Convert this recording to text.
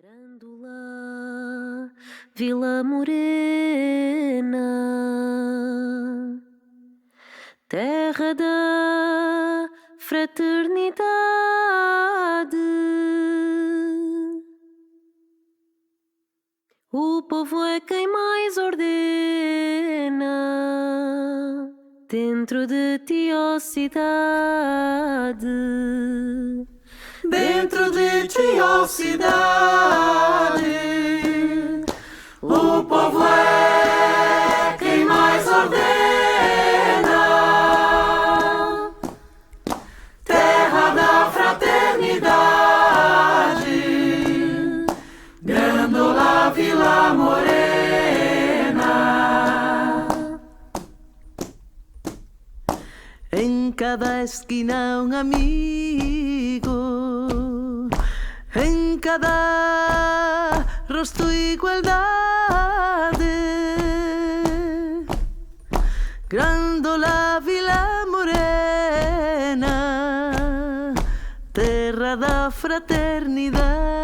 Grândola, Vila Morena, terra da fraternidade. O povo é quem mais ordena dentro de ti, ó cidade. Dentro de ti, ó cidade, o povo é quem mais ordena, terra da fraternidade, Grândola, Vila Morena. Em cada esquina um amigo, em cada rosto igualdade. Grândola, Vila Morena, terra da fraternidade.